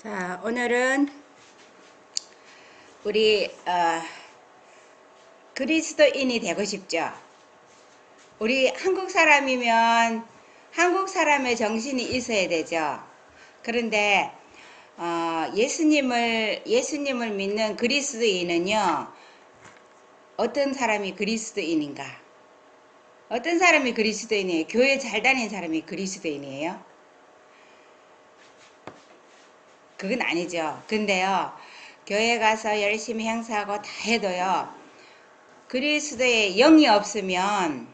자, 오늘은 우리 그리스도인이 되고 싶죠. 우리 한국 사람이면 한국 사람의 정신이 있어야 되죠. 그런데 예수님을 믿는 그리스도인은요, 어떤 사람이 그리스도인인가? 어떤 사람이 그리스도인이에요? 교회 잘 다니는 사람이 그리스도인이에요? 그건 아니죠. 근데요, 교회 가서 열심히 행사하고 다 해도요, 그리스도의 영이 없으면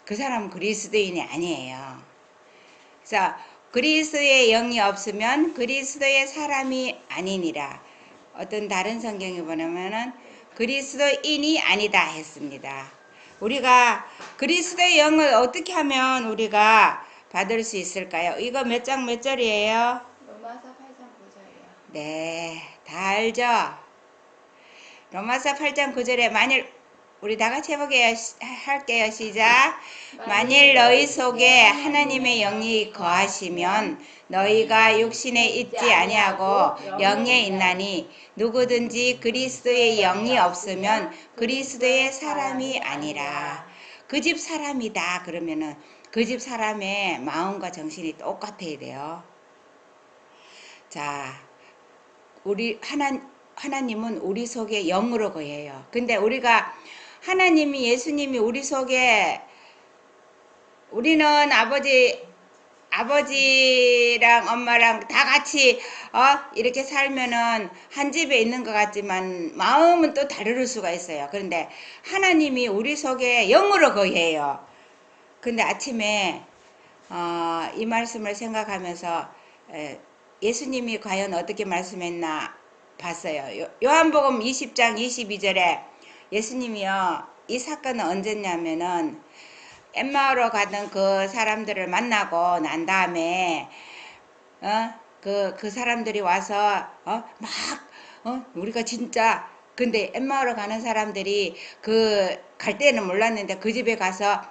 그 사람은 그리스도인이 아니에요. 그래서 그리스도의 영이 없으면 그리스도의 사람이 아니니라. 어떤 다른 성경에 보면은 그리스도인이 아니다 했습니다. 우리가 그리스도의 영을 어떻게 하면 우리가 받을 수 있을까요? 이거 몇 장 몇 절이에요? 로마서 8장 9절이요. 네, 다 알죠? 로마서 8장 9절에 만일 우리 다 같이 할게요. 시작. 만일 너희 속에 하나님의 영이 거하시면 너희가 육신에 있지 아니하고 영에 있나니 누구든지 그리스도의 영이 없으면 그리스도의 사람이 아니라. 그 집 사람이다 그러면은 그 집 사람의 마음과 정신이 똑같아야 돼요. 자, 우리 하나님은 우리 속에 영으로 거해요. 근데 우리가 예수님이 우리 속에, 우리는 아버지랑 엄마랑 다 같이 이렇게 살면은 한 집에 있는 것 같지만 마음은 또 다를 수가 있어요. 그런데 하나님이 우리 속에 영으로 거해요. 근데 아침에 이 말씀을 생각하면서 예수님이 과연 어떻게 말씀했나 봤어요. 요한복음 20장 22절에 예수님이요, 이 사건은 언제냐면은 엠마오로 가던 그 사람들을 만나고 난 다음에 그 사람들이 와서 우리가 진짜, 근데 엠마오로 가는 사람들이 갈 때는 몰랐는데 그 집에 가서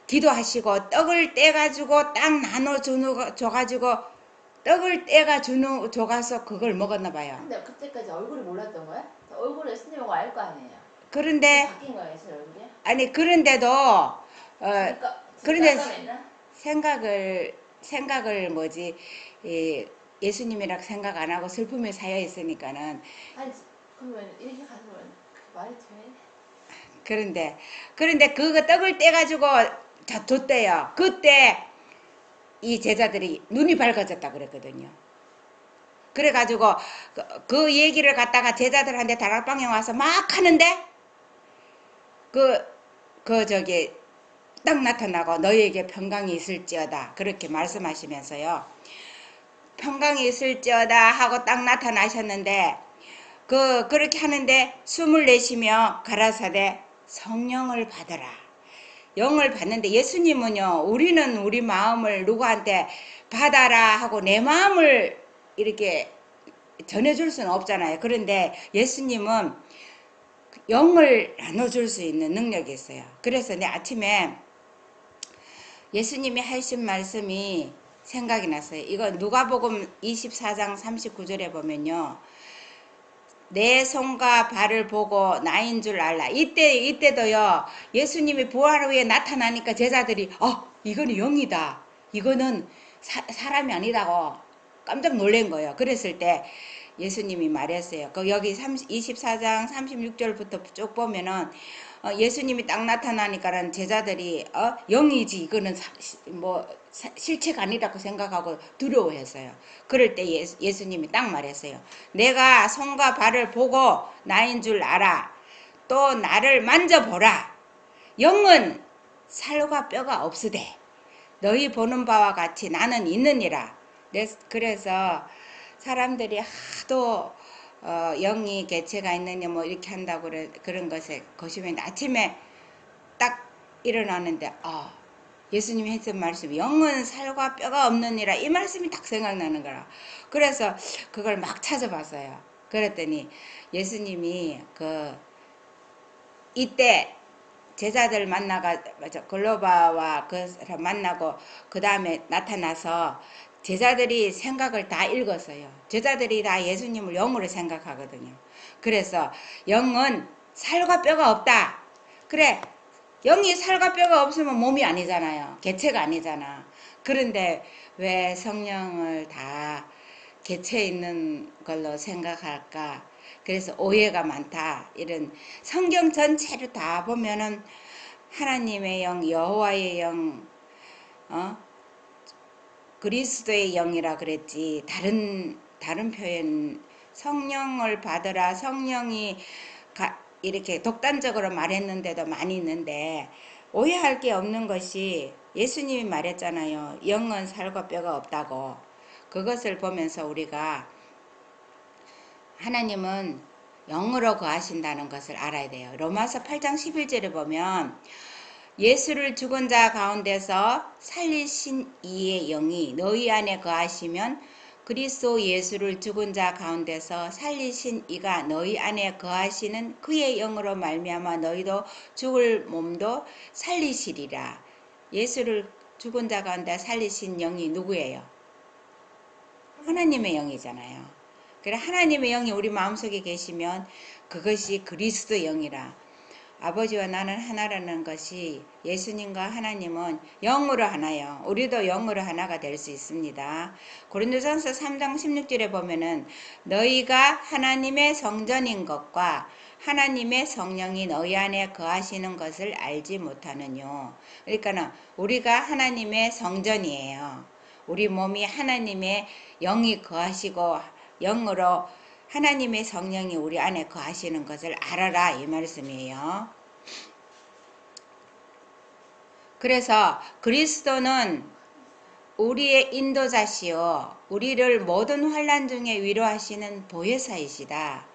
기도하시고 떡을 떼가지고 딱 나눠 줘가지고 떡을 줘가서 그걸 먹었나 봐요. 근데 그때까지 얼굴이 몰랐던 거야? 얼굴을 예수님하고 알 거 아니에요. 그런데 바뀐 거야, 예수 얼굴이? 아니 그런데도 그런데 깜깜했나? 생각을 뭐지, 예수님이라 생각 안 하고 슬픔에 쌓여 있으니까는. 아니, 그러면 이렇게 가서 말이 돼? 그런데 그거 떡을 떼가지고 다 줬대요. 그때 이 제자들이 눈이 밝아졌다 그랬거든요. 그래가지고 그 얘기를 갖다가 제자들한테 다락방에 와서 막 하는데 저기 딱 나타나고 너희에게 평강이 있을지어다 그렇게 말씀하시면서요, 평강이 있을지어다 하고 딱 나타나셨는데 그렇게 하는데 숨을 내쉬며 가라사대 성령을 받으라. 영을 받는데 예수님은요, 우리는 우리 마음을 누구한테 받아라 하고 내 마음을 이렇게 전해줄 수는 없잖아요. 그런데 예수님은 영을 나눠줄 수 있는 능력이 있어요. 그래서 내 아침에 예수님이 하신 말씀이 생각이 났어요. 이거 누가복음 24장 39절에 보면요, 내 손과 발을 보고 나인 줄 알라. 이때도요, 예수님이 부활 후에 나타나니까 제자들이 이거는 영이다, 이거는 사람이 아니다고 깜짝 놀란 거예요. 그랬을 때 예수님이 말했어요. 여기 24장 36절부터 쭉 보면은 예수님이 딱 나타나니까는 제자들이 영이지 이거는 실체가 아니라고 생각하고 두려워했어요. 그럴 때 예수님이 딱 말했어요. 내가 손과 발을 보고 나인 줄 알아. 또 나를 만져보라. 영은 살과 뼈가 없으되 너희 보는 바와 같이 나는 있느니라. 그래서 사람들이 하도 영이 개체가 있느냐 뭐 이렇게 한다고 그런 것에 거시면 아침에 딱 일어나는데 예수님이 했던 말씀, 영은 살과 뼈가 없느니라, 이 말씀이 딱 생각나는 거라. 그래서 그걸 막 찾아봤어요. 그랬더니 예수님이 이때 제자들 글로바와 그 사람 만나고 그 다음에 나타나서 제자들이 생각을 다 읽었어요. 제자들이 다 예수님을 영으로 생각하거든요. 그래서 영은 살과 뼈가 없다. 그래, 영이 살과 뼈가 없으면 몸이 아니잖아요. 개체가 아니잖아. 그런데 왜 성령을 다 개체 있는 걸로 생각할까? 그래서 오해가 많다. 이런 성경 전체를 다 보면은 하나님의 영, 여호와의 영, 그리스도의 영이라 그랬지. 다른 표현, 성령을 받으라. 성령이 이렇게 독단적으로 말했는데도 많이 있는데, 오해할 게 없는 것이 예수님이 말했잖아요. 영은 살과 뼈가 없다고. 그것을 보면서 우리가 하나님은 영으로 거하신다는 것을 알아야 돼요. 로마서 8장 11절에 보면 예수를 죽은 자 가운데서 살리신 이의 영이 너희 안에 거하시면 그리스도 예수를 죽은 자 가운데서 살리신 이가 너희 안에 거하시는 그의 영으로 말미암아 너희도 죽을 몸도 살리시리라. 예수를 죽은 자 가운데 살리신 영이 누구예요? 하나님의 영이잖아요. 그래, 하나님의 영이 우리 마음속에 계시면 그것이 그리스도 영이라. 아버지와 나는 하나라는 것이 예수님과 하나님은 영으로 하나요. 우리도 영으로 하나가 될 수 있습니다. 고린도전서 3장 16절에 보면은 너희가 하나님의 성전인 것과 하나님의 성령이 너희 안에 거하시는 것을 알지 못하느뇨. 그러니까는 우리가 하나님의 성전이에요. 우리 몸이 하나님의 영이 거하시고 영으로 하나님의 성령이 우리 안에 거하시는 것을 알아라 이 말씀이에요. 그래서 그리스도는 우리의 인도자시요 우리를 모든 환난 중에 위로하시는 보혜사이시다.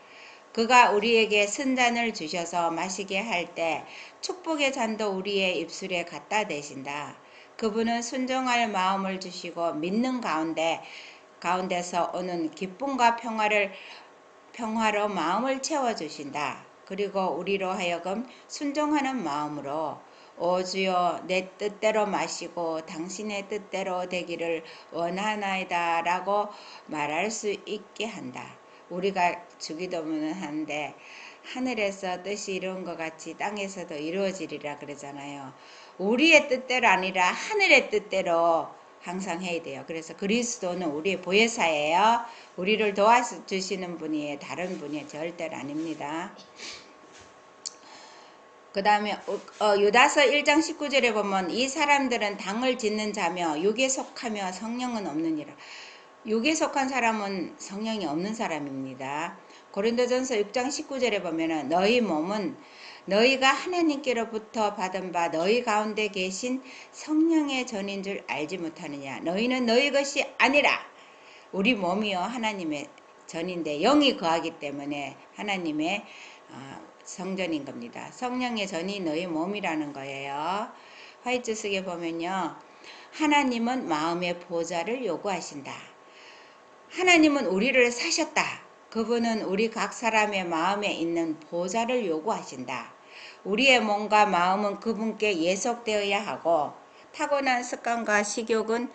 그가 우리에게 쓴잔을 주셔서 마시게 할 때 축복의 잔도 우리의 입술에 갖다 대신다. 그분은 순종할 마음을 주시고 믿는 가운데서 오는 기쁨과 평화로 마음을 채워주신다. 그리고 우리로 하여금 순종하는 마음으로 오 주여 내 뜻대로 마시고 당신의 뜻대로 되기를 원하나이다 라고 말할 수 있게 한다. 우리가 주기도문을 하는데 하늘에서 뜻이 이룬 것 같이 땅에서도 이루어지리라 그러잖아요. 우리의 뜻대로 아니라 하늘의 뜻대로 항상 해야 돼요. 그래서 그리스도는 우리의 보혜사예요. 우리를 도와주시는 분이에요. 다른 분이 절대로 아닙니다. 그 다음에 유다서 1장 19절에 보면 이 사람들은 당을 짓는 자며 육에 속하며 성령은 없느니라. 육에 속한 사람은 성령이 없는 사람입니다. 고린도전서 6장 19절에 보면 너희 몸은 너희가 하나님께로부터 받은 바 너희 가운데 계신 성령의 전인 줄 알지 못하느냐. 너희는 너희 것이 아니라 우리 몸이요 하나님의 전인데 영이 거하기 때문에 하나님의 성전인 겁니다. 성령의 전이 너희 몸이라는 거예요. 화이트석에 보면요. 하나님은 마음의 보좌를 요구하신다. 하나님은 우리를 사셨다. 그분은 우리 각 사람의 마음에 있는 보좌를 요구하신다. 우리의 몸과 마음은 그분께 예속되어야 하고 타고난 습관과 식욕은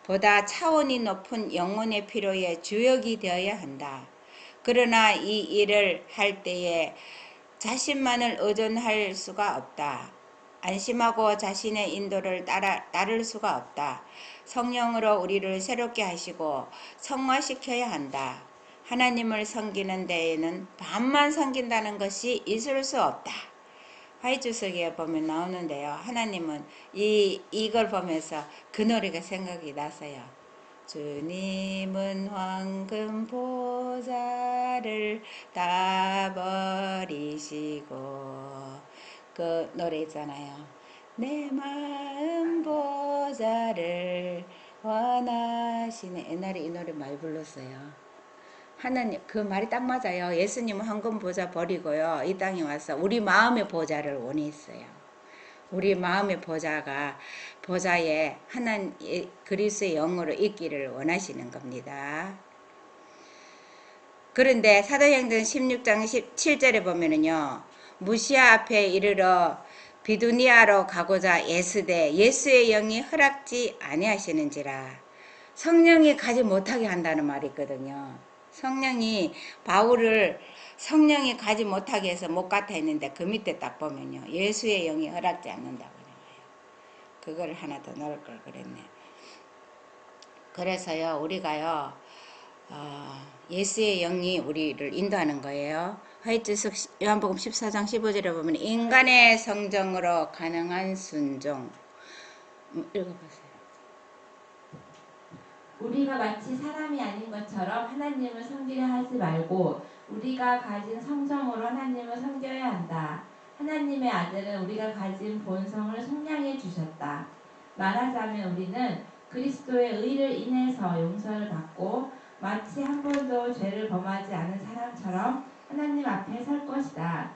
보다 차원이 높은 영혼의 필요에 주역이 되어야 한다. 그러나 이 일을 할 때에 자신만을 의존할 수가 없다. 안심하고 자신의 인도를 따를 수가 없다. 성령으로 우리를 새롭게 하시고 성화시켜야 한다. 하나님을 섬기는 데에는 반만 섬긴다는 것이 있을 수 없다. 화이트석에 보면 나오는데요. 하나님은 이걸 보면서 그 노래가 생각이 나서요. 주님은 황금 보좌를 다 버리시고 그 노래 있잖아요. 내 마음 보좌를 원하시네. 옛날에 이 노래 많이 불렀어요. 하나님 그 말이 딱 맞아요. 예수님은 황금 보좌 버리고요. 이 땅에 와서 우리 마음의 보좌를 원했어요. 우리 마음의 보좌에 하나님 그리스도의 영으로 있기를 원하시는 겁니다. 그런데 사도행전 16장 17절에 보면은요. 무시아 앞에 이르러 비두니아로 가고자 애쓰되 예수의 영이 허락지 아니하시는지라. 성령이 가지 못하게 한다는 말이 있거든요. 성령이 바울을 성령이 가지 못하게 해서 못 갔다 했는데 그 밑에 딱 보면요. 예수의 영이 허락지 않는다고 나와요. 그걸 하나 더 넣을 걸 그랬네. 그래서요, 우리가요, 예수의 영이 우리를 인도하는 거예요. 화이트석 요한복음 14장 15절에 보면 인간의 성정으로 가능한 순종. 읽어보세요. 우리가 마치 사람이 아닌 것처럼 하나님을 섬기려 하지 말고 우리가 가진 성정으로 하나님을 섬겨야 한다. 하나님의 아들은 우리가 가진 본성을 속량해 주셨다. 말하자면 우리는 그리스도의 의를 인해서 용서를 받고 마치 한 번도 죄를 범하지 않은 사람처럼 하나님 앞에 설 것이다.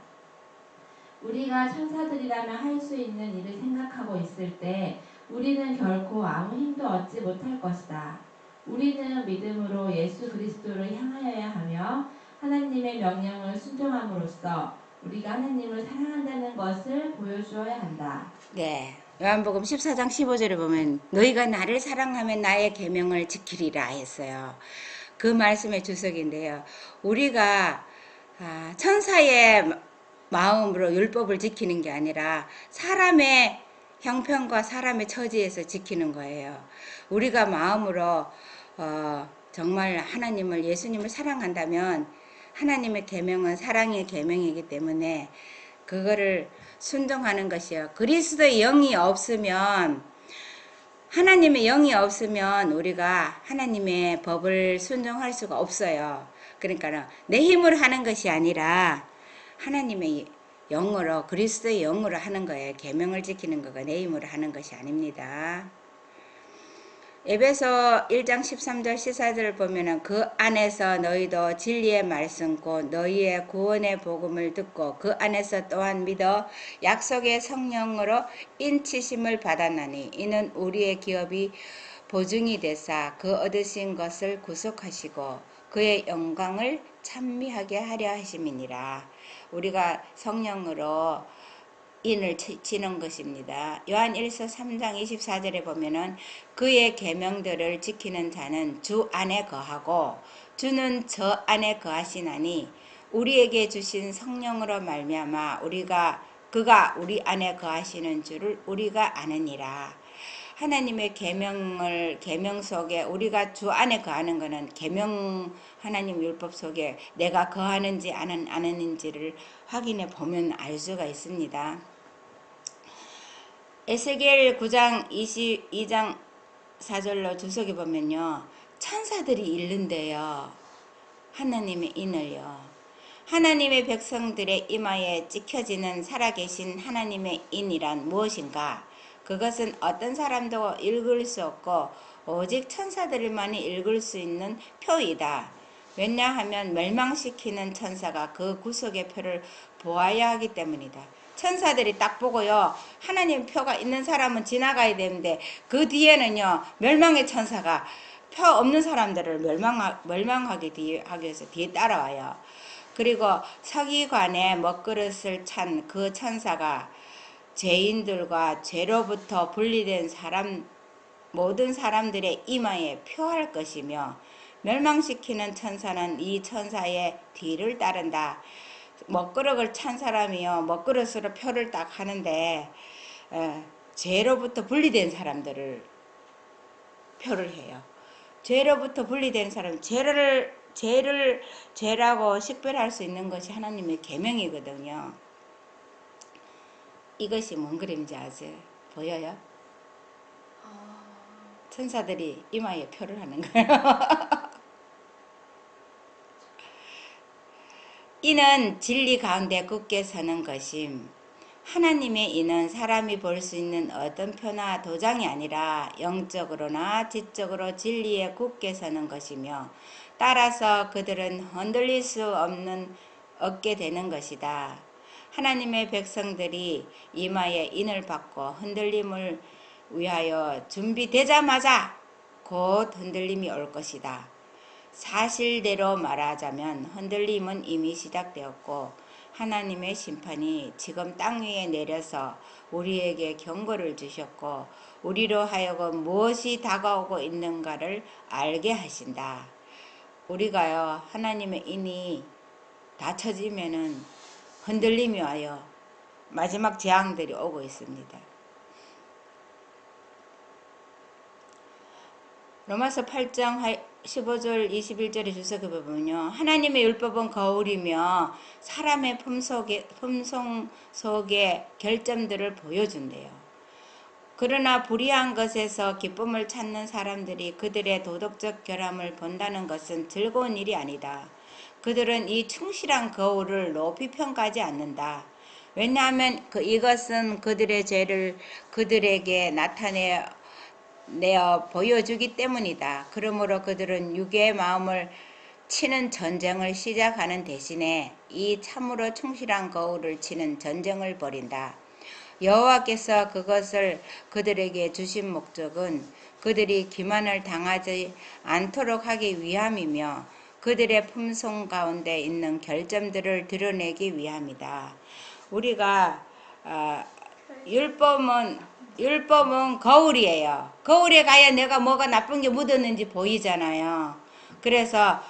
우리가 천사들이라면 할 수 있는 일을 생각하고 있을 때 우리는 결코 아무 힘도 얻지 못할 것이다. 우리는 믿음으로 예수 그리스도를 향하여야 하며 하나님의 명령을 순종함으로써 우리가 하나님을 사랑한다는 것을 보여주어야 한다. 네. 요한복음 14장 15절에 보면 너희가 나를 사랑하면 나의 계명을 지키리라 했어요. 그 말씀의 주석인데요. 우리가 천사의 마음으로 율법을 지키는 게 아니라 사람의 형편과 사람의 처지에서 지키는 거예요. 우리가 마음으로 정말 하나님을 예수님을 사랑한다면 하나님의 계명은 사랑의 계명이기 때문에 그거를 순종하는 것이요. 그리스도의 영이 없으면 하나님의 영이 없으면 우리가 하나님의 법을 순종할 수가 없어요. 그러니까 내 힘으로 하는 것이 아니라 하나님의 영으로 그리스도의 영으로 하는 거예요. 계명을 지키는 거가 내 힘으로 하는 것이 아닙니다. 에베소 1장 13절 14절을 보면은 그 안에서 너희도 진리의 말씀 곧 너희의 구원의 복음을 듣고 그 안에서 또한 믿어 약속의 성령으로 인치심을 받았나니 이는 우리의 기업이 보증이 되사 그 얻으신 것을 구속하시고 그의 영광을 찬미하게 하려 하심이니라. 우리가 성령으로 인을 치는 것입니다. 요한 1서 3장 24절에 보면은 그의 계명들을 지키는 자는 주 안에 거하고 주는 저 안에 거하시나니 우리에게 주신 성령으로 말미암아 그가 우리 안에 거하시는 줄을 우리가 아느니라. 하나님의 계명 속에 우리가 주 안에 거하는 것은 계명 하나님 율법 속에 내가 거하는지 안 하는지를 확인해 보면 알 수가 있습니다. 에스겔 9장 22장 4절로 주석에 보면요. 천사들이 읽는데요. 하나님의 인을요. 하나님의 백성들의 이마에 찍혀지는 살아계신 하나님의 인이란 무엇인가? 그것은 어떤 사람도 읽을 수 없고 오직 천사들만이 읽을 수 있는 표이다. 왜냐하면 멸망시키는 천사가 그 구속의 표를 보아야 하기 때문이다. 천사들이 딱 보고요. 하나님 표가 있는 사람은 지나가야 되는데 그 뒤에는요. 멸망의 천사가 표 없는 사람들을 멸망하기 위해서 뒤에 따라와요. 그리고 서기관의 먹그릇을 찬 그 천사가 죄인들과 죄로부터 분리된 모든 사람들의 이마에 표할 것이며 멸망시키는 천사는 이 천사의 뒤를 따른다. 먹그릇을 찬 사람이요. 먹그릇으로 표를 딱 하는데 죄로부터 분리된 사람들을 표를 해요. 죄로부터 분리된 사람, 죄라고 식별할 수 있는 것이 하나님의 계명이거든요. 이것이 뭔 그림인지 아세요? 보여요? 천사들이 이마에 표를 하는 거예요. 이는 진리 가운데 굳게 서는 것임. 하나님의 이는 사람이 볼 수 있는 어떤 표나 도장이 아니라 영적으로나 지적으로 진리에 굳게 서는 것이며 따라서 그들은 흔들릴 수 없게 되는 것이다. 하나님의 백성들이 이마에 인을 받고 흔들림을 위하여 준비되자마자 곧 흔들림이 올 것이다. 사실대로 말하자면 흔들림은 이미 시작되었고 하나님의 심판이 지금 땅 위에 내려서 우리에게 경고를 주셨고 우리로 하여금 무엇이 다가오고 있는가를 알게 하신다. 우리가요 하나님의 인이 다 쳐지면은 흔들림이 와요. 마지막 재앙들이 오고 있습니다. 로마서 8장 15절 21절의 주석에 보면요. 하나님의 율법은 거울이며 사람의 품성 속의 결점들을 보여준대요. 그러나 불의한 것에서 기쁨을 찾는 사람들이 그들의 도덕적 결함을 본다는 것은 즐거운 일이 아니다. 그들은 이 충실한 거울을 높이 평가하지 않는다. 왜냐하면 이것은 그들의 죄를 그들에게 나타내어 보여주기 때문이다. 그러므로 그들은 육의 마음을 치는 전쟁을 시작하는 대신에 이 참으로 충실한 거울을 치는 전쟁을 벌인다. 여호와께서 그것을 그들에게 주신 목적은 그들이 기만을 당하지 않도록 하기 위함이며 그들의 품성 가운데 있는 결점들을 드러내기 위함이다. 우리가 율법은 거울이에요. 거울에 가야 내가 뭐가 나쁜 게 묻었는지 보이잖아요. 그래서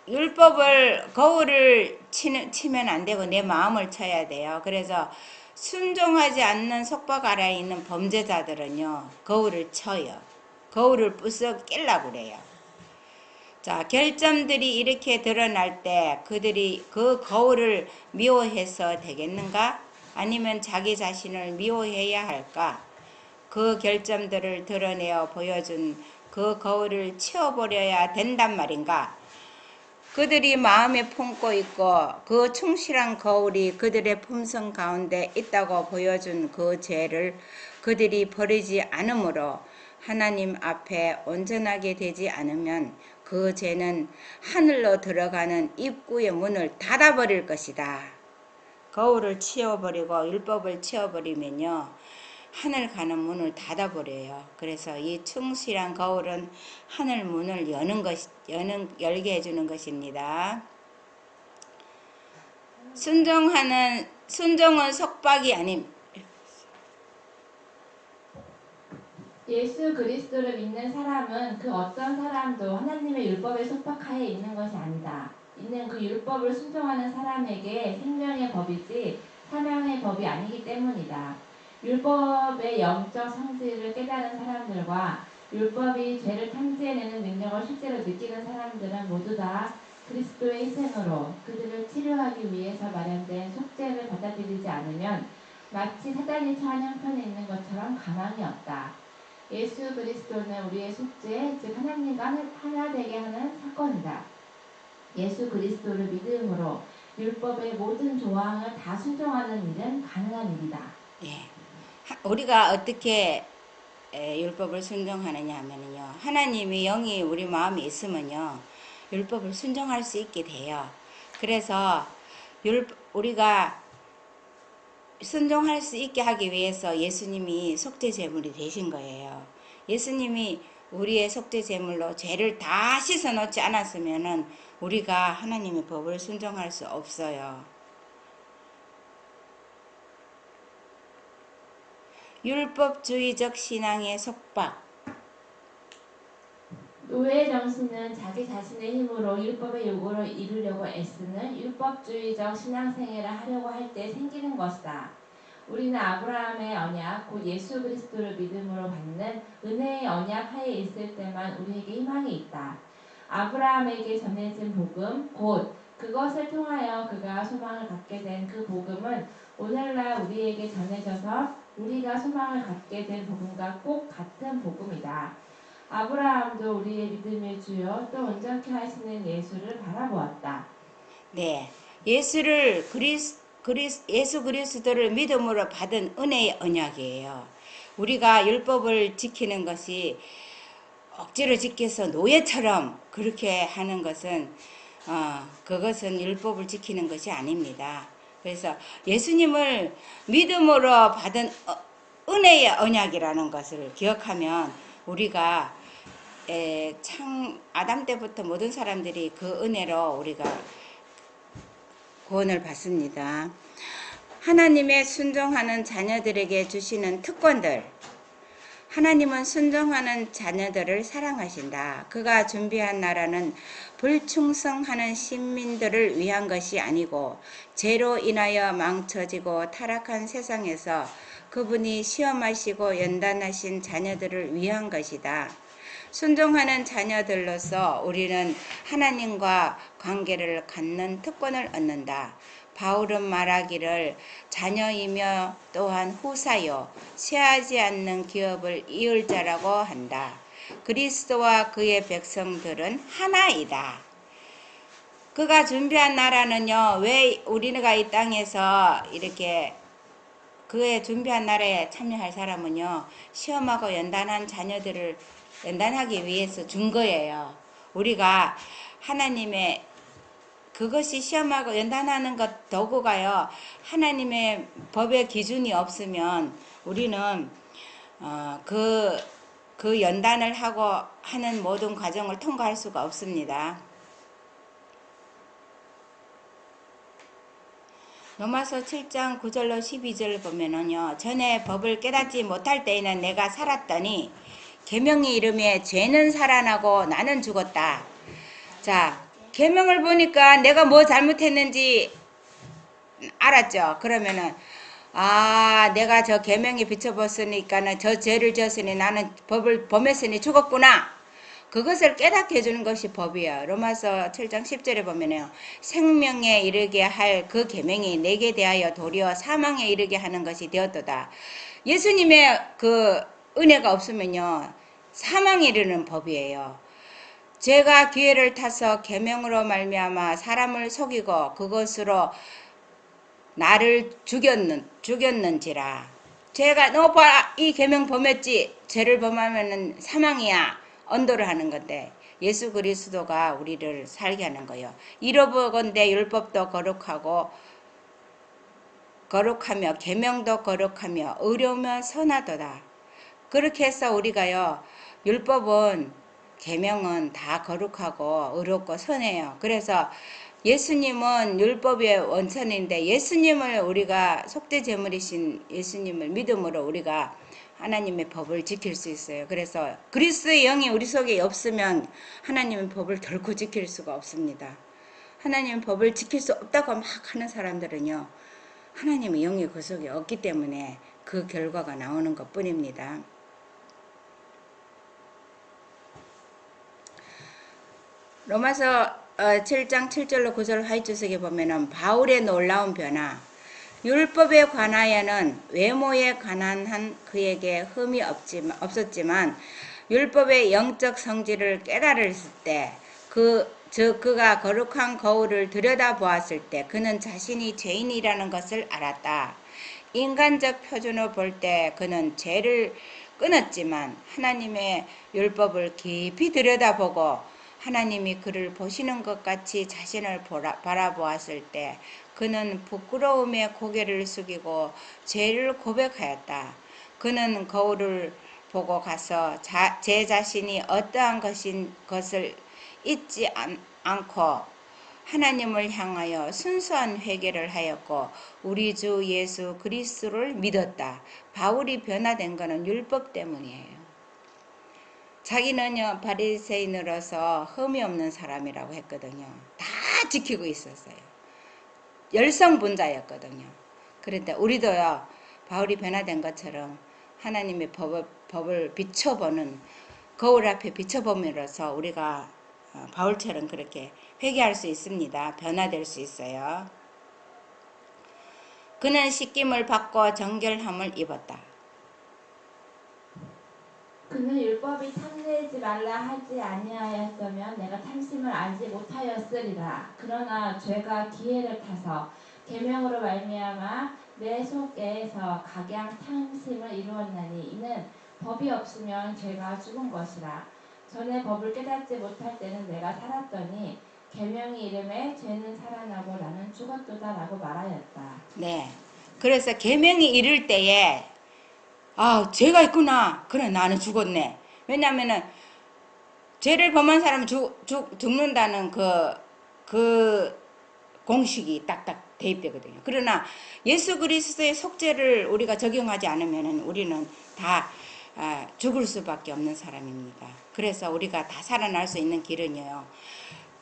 율법을 거울을 치면 안 되고 내 마음을 쳐야 돼요. 그래서 순종하지 않는 속박 아래에 있는 범죄자들은요 거울을 쳐요. 거울을 부숴 깨려고 그래요. 자, 결점들이 이렇게 드러날 때 그들이 그 거울을 미워해서 되겠는가? 아니면 자기 자신을 미워해야 할까? 그 결점들을 드러내어 보여준 그 거울을 치워버려야 된단 말인가? 그들이 마음에 품고 있고 그 충실한 거울이 그들의 품성 가운데 있다고 보여준 그 죄를 그들이 버리지 않으므로 하나님 앞에 온전하게 되지 않으면 그 죄는 하늘로 들어가는 입구의 문을 닫아버릴 것이다. 거울을 치워버리고 율법을 치워버리면요 하늘 가는 문을 닫아버려요. 그래서 이 충실한 거울은 하늘 문을 열게 해주는 것입니다. 순종은 속박이 아님. 예수 그리스도를 믿는 사람은 그 어떤 사람도 하나님의 율법의 속박하에 있는 것이 아니다. 이는 그 율법을 순종하는 사람에게 생명의 법이지 사명의 법이 아니기 때문이다. 율법의 영적 성질을 깨달은 사람들과 율법이 죄를 탐지해내는 능력을 실제로 느끼는 사람들은 모두 다 그리스도의 희생으로 그들을 치료하기 위해서 마련된 속죄를 받아들이지 않으면 마치 사단이 처한 형편에 있는 것처럼 가망이 없다. 예수 그리스도는 우리의 속죄, 즉 하나님과 하나 되게 하는 사건이다. 예수 그리스도를 믿음으로 율법의 모든 조항을 다 순종하는 일은 가능한 일이다. 예. 우리가 어떻게 율법을 순종하느냐 하면요 하나님의 영이 우리 마음에 있으면요 율법을 순종할 수 있게 돼요. 그래서 우리가 순종할 수 있게 하기 위해서 예수님이 속죄 제물이 되신 거예요. 예수님이 우리의 속죄 제물로 죄를 다 씻어 놓지 않았으면은 우리가 하나님의 법을 순종할 수 없어요. 율법주의적 신앙의 속박. 노예 정신은 자기 자신의 힘으로 율법의 요구를 이루려고 애쓰는 율법주의적 신앙생활을 하려고 할 때 생기는 것이다. 우리는 아브라함의 언약, 곧 예수 그리스도를 믿음으로 받는 은혜의 언약 하에 있을 때만 우리에게 희망이 있다. 아브라함에게 전해진 복음, 곧 그것을 통하여 그가 소망을 갖게 된 그 복음은 오늘날 우리에게 전해져서 우리가 소망을 갖게 된 복음과 꼭 같은 복음이다. 아브라함도 우리의 믿음의 주요 또 온전케 하시는 예수를 바라보았다. 네, 예수 그리스도를 믿음으로 받은 은혜의 언약이에요. 우리가 율법을 지키는 것이 억지로 지켜서 노예처럼 그렇게 하는 것은 그것은 율법을 지키는 것이 아닙니다. 그래서 예수님을 믿음으로 받은 은혜의 언약이라는 것을 기억하면 우리가 참 아담 때부터 모든 사람들이 그 은혜로 우리가 구원을 받습니다. 하나님의 순종하는 자녀들에게 주시는 특권들. 하나님은 순종하는 자녀들을 사랑하신다. 그가 준비한 나라는 불충성하는 시민들을 위한 것이 아니고 죄로 인하여 망쳐지고 타락한 세상에서 그분이 시험하시고 연단하신 자녀들을 위한 것이다. 순종하는 자녀들로서 우리는 하나님과 관계를 갖는 특권을 얻는다. 바울은 말하기를 자녀이며 또한 후사요 쇠하지 않는 기업을 이을 자라고 한다. 그리스도와 그의 백성들은 하나이다. 그가 준비한 나라는요, 왜 우리가 이 땅에서 이렇게 그의 준비한 나라에 참여할 사람은요, 시험하고 연단한 자녀들을 연단하기 위해서 준 거예요. 우리가 하나님의 그것이 시험하고 연단하는 것 도구가요. 하나님의 법의 기준이 없으면 우리는 그 연단을 하고 하는 모든 과정을 통과할 수가 없습니다. 로마서 7장 9절로 12절 보면은요. 전에 법을 깨닫지 못할 때에는 내가 살았더니 계명이 이름에 죄는 살아나고 나는 죽었다. 자, 계명을 보니까 내가 뭐 잘못했는지 알았죠. 그러면은 내가 저 계명에 비춰봤으니까는 저 죄를 지었으니 나는 법을 범했으니 죽었구나. 그것을 깨닫게 해주는 것이 법이에요. 로마서 7장 10절에 보면요. 생명에 이르게 할 그 계명이 내게 대하여 도리어 사망에 이르게 하는 것이 되었도다. 예수님의 그 은혜가 없으면요. 사망에 이르는 법이에요. 죄가 기회를 타서 계명으로 말미암아 사람을 속이고 그것으로 나를 죽였는지라. 죄가 너 봐, 이 계명 범했지. 죄를 범하면은 사망이야. 언도를 하는 건데 예수 그리스도가 우리를 살게 하는 거예요. 이로보건대 율법도 거룩하며 계명도 거룩하며 의로우며 선하도다. 그렇게 해서 우리가요. 율법은 계명은 다 거룩하고 의롭고 선해요. 그래서 예수님은 율법의 원천인데 예수님을 우리가 속죄제물이신 예수님을 믿음으로 우리가 하나님의 법을 지킬 수 있어요. 그래서 그리스도의 영이 우리 속에 없으면 하나님의 법을 결코 지킬 수가 없습니다. 하나님의 법을 지킬 수 없다고 막 하는 사람들은요. 하나님의 영이 그 속에 없기 때문에 그 결과가 나오는 것뿐입니다. 로마서 7장 7절로 9절 하이주석에 보면은 바울의 놀라운 변화. 율법에 관하여는 외모에 관한 그에게 흠이 없었지만 율법의 영적 성질을 깨달았을 때 그가 거룩한 거울을 들여다보았을 때 그는 자신이 죄인이라는 것을 알았다. 인간적 표준으로 볼 때 그는 죄를 끊었지만 하나님의 율법을 깊이 들여다보고 하나님이 그를 보시는 것 같이 자신을 바라보았을 때 그는 부끄러움에 고개를 숙이고 죄를 고백하였다. 그는 거울을 보고 가서 제 자신이 어떠한 것을 잊지 않고 하나님을 향하여 순수한 회개를 하였고 우리 주 예수 그리스도를 믿었다. 바울이 변화된 것은 율법 때문이에요. 자기는요 바리새인으로서 흠이 없는 사람이라고 했거든요. 다 지키고 있었어요. 열성분자였거든요. 그런데 우리도요 바울이 변화된 것처럼 하나님의 법을 비춰보는 거울 앞에 비춰봄으로써 우리가 바울처럼 그렇게 회개할 수 있습니다. 변화될 수 있어요. 그는 씻김을 받고 정결함을 입었다. 그는 율법이 탐내지 말라 하지 아니하였으면 내가 탐심을 알지 못하였으리라. 그러나 죄가 기회를 타서 계명으로 말미암아 내 속에서 각양 탐심을 이루었나니 이는 법이 없으면 죄가 죽은 것이라. 전에 법을 깨닫지 못할 때는 내가 살았더니 계명이 이름에 죄는 살아나고 나는 죽었도다라고 말하였다. 네. 그래서 계명이 이를 때에 죄가 있구나. 그래 나는 죽었네. 왜냐하면은 죄를 범한 사람은 죽는다는 그 공식이 딱딱 대입되거든요. 그러나 예수 그리스도의 속죄를 우리가 적용하지 않으면 우리는 다 죽을 수밖에 없는 사람입니다. 그래서 우리가 다 살아날 수 있는 길은요.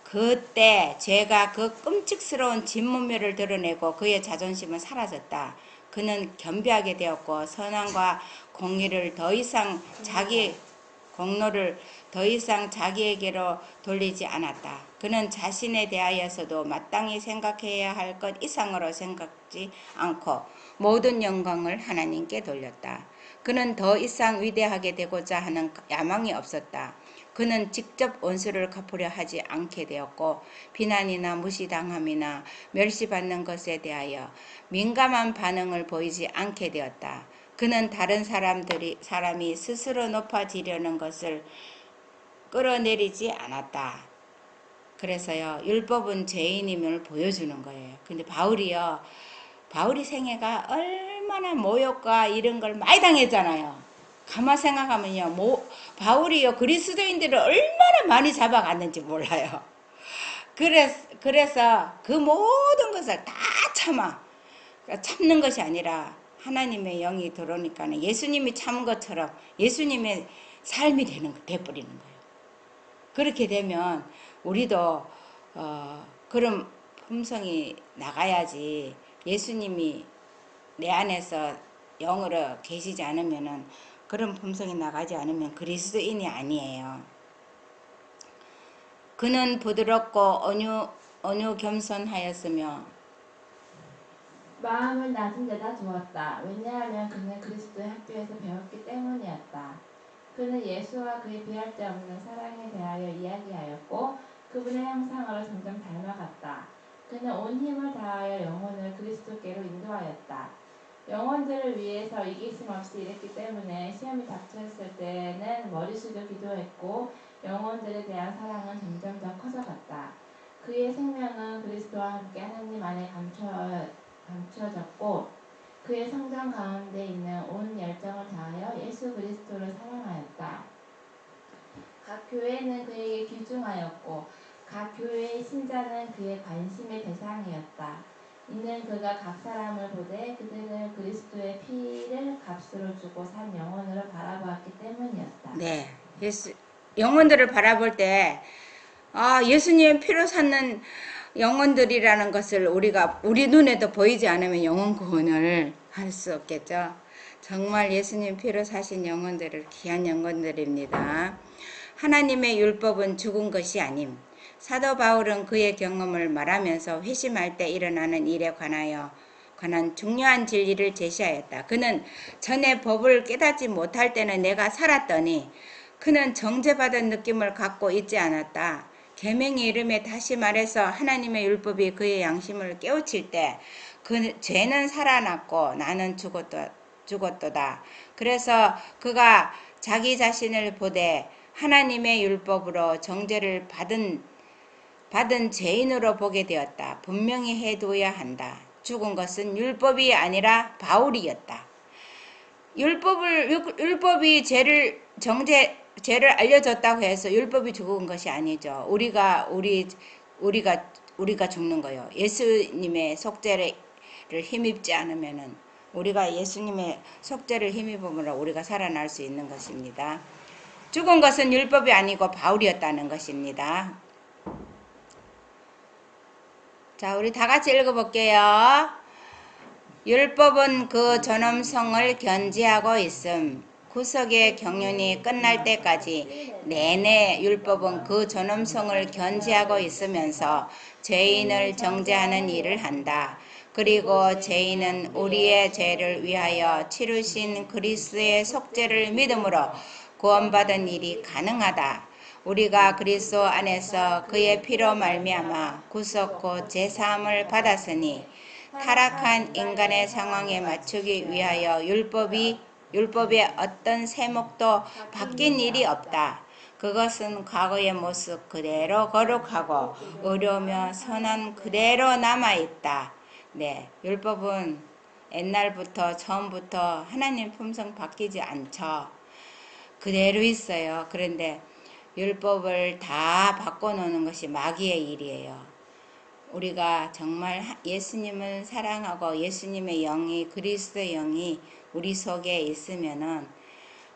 그때 죄가 그 끔찍스러운 진문매를 드러내고 그의 자존심은 사라졌다. 그는 겸비하게 되었고 선함과 공의를 더 이상 공로를 더 이상 자기에게로 돌리지 않았다. 그는 자신에 대하여서도 마땅히 생각해야 할 것 이상으로 생각지 않고 모든 영광을 하나님께 돌렸다. 그는 더 이상 위대하게 되고자 하는 야망이 없었다. 그는 직접 원수를 갚으려 하지 않게 되었고 비난이나 무시당함이나 멸시받는 것에 대하여 민감한 반응을 보이지 않게 되었다. 그는 다른 사람이 스스로 높아지려는 것을 끌어내리지 않았다. 그래서요, 율법은 죄인임을 보여주는 거예요. 근데 바울이 생애가 얼마나 모욕과 이런 걸 많이 당했잖아요. 가만 생각하면요, 바울이요, 그리스도인들을 얼마나 많이 잡아갔는지 몰라요. 그래서 그 모든 것을 다 참는 것이 아니라 하나님의 영이 들어오니까 예수님이 참은 것처럼 예수님의 삶이 돼버리는 거예요. 그렇게 되면 우리도 그런 품성이 나가야지. 예수님이 내 안에서 영으로 계시지 않으면은 그런 품성이 나가지 않으면 그리스도인이 아니에요. 그는 부드럽고 온유 겸손하였으며 마음을 낮은 데다 두었다. 왜냐하면 그는 그리스도의 학교에서 배웠기 때문이었다. 그는 예수와 그의 비할 데 없는 사랑에 대하여 이야기하였고 그분의 형상으로 점점 닮아갔다. 그는 온 힘을 다하여 영혼을 그리스도께로 인도하였다. 영혼들을 위해서 이기심 없이 일했기 때문에 시험이 닥쳤을 때는 머리 숙여 기도했고 영혼들에 대한 사랑은 점점 더 커져갔다. 그의 생명은 그리스도와 함께 하나님 안에 감추어졌고 그의 성장 가운데 있는 온 열정을 다하여 예수 그리스도를 사랑하였다. 각 교회는 그에게 귀중하였고 각 교회의 신자는 그의 관심의 대상이었다. 이는 그가 각 사람을 보되 그들을 그리스도의 피를 값으로 주고 산 영혼으로 바라보았기 때문이었다. 네, 영혼들을 바라볼 때 예수님의 피로 샀는 영혼들이라는 것을 우리 눈에도 보이지 않으면 영혼 구원을 할 수 없겠죠. 정말 예수님 피로 사신 영혼들을 귀한 영혼들입니다. 하나님의 율법은 죽은 것이 아님. 사도 바울은 그의 경험을 말하면서 회심할 때 일어나는 일에 관한 중요한 진리를 제시하였다. 그는 전에 법을 깨닫지 못할 때는 내가 살았더니 그는 정죄받은 느낌을 갖고 있지 않았다. 계명의 이름에 다시 말해서 하나님의 율법이 그의 양심을 깨우칠 때 그 죄는 살아났고 나는 죽었도다. 그래서 그가 자기 자신을 보되 하나님의 율법으로 정죄를 받은 죄인으로 보게 되었다. 분명히 해두어야 한다. 죽은 것은 율법이 아니라 바울이었다. 율법이 죄를 알려줬다고 해서 율법이 죽은 것이 아니죠. 우리가 죽는 거예요. 예수님의 속죄를 힘입지 않으면은 우리가 예수님의 속죄를 힘입음으로 우리가 살아날 수 있는 것입니다. 죽은 것은 율법이 아니고 바울이었다는 것입니다. 자, 우리 다 같이 읽어볼게요. 율법은 그 존엄성을 견지하고 있음. 구속의 경륜이 끝날 때까지 내내 율법은 그 존엄성을 견지하고 있으면서 죄인을 정죄하는 일을 한다. 그리고 죄인은 우리의 죄를 위하여 치르신 그리스도의 속죄를 믿음으로 구원받은 일이 가능하다. 우리가 그리스도 안에서 그의 피로 말미암아 구속 곧 제사함을 받았으니 타락한 인간의 상황에 맞추기 위하여 율법의 어떤 세목도 바뀐 일이 없다. 그것은 과거의 모습 그대로 거룩하고 의로우며 선한 그대로 남아있다. 네, 율법은 옛날부터 처음부터 하나님 품성 바뀌지 않죠. 그대로 있어요. 그런데 율법을 다 바꿔놓는 것이 마귀의 일이에요. 우리가 정말 예수님을 사랑하고 예수님의 영이 그리스도의 영이 우리 속에 있으면은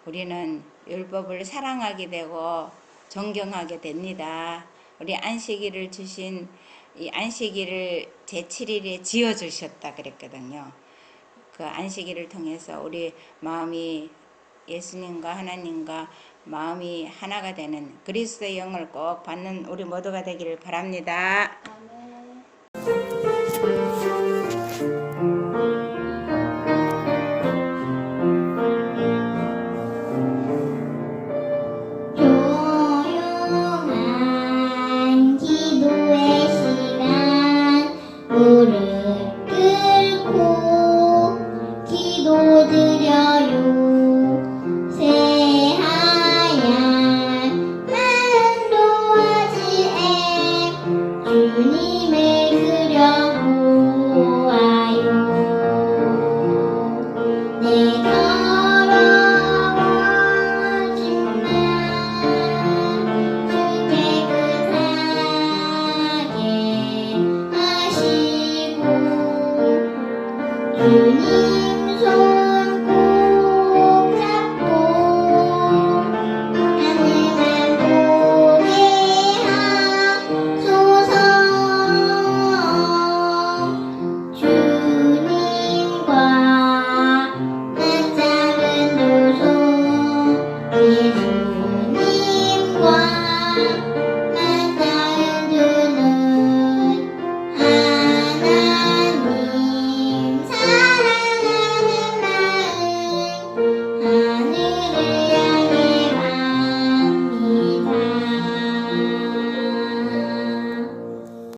우리는 율법을 사랑하게 되고 존경하게 됩니다. 우리 안식일을 주신 이 안식일을 제7일에 지어 주셨다 그랬거든요. 그 안식일을 통해서 우리 마음이 예수님과 하나님과 마음이 하나가 되는 그리스도의 영을 꼭 받는 우리 모두가 되기를 바랍니다. 아멘. 조용한 기도의 시간 무릎 꿇고 기도드려요. 새하얀 하늘로 아지에 주님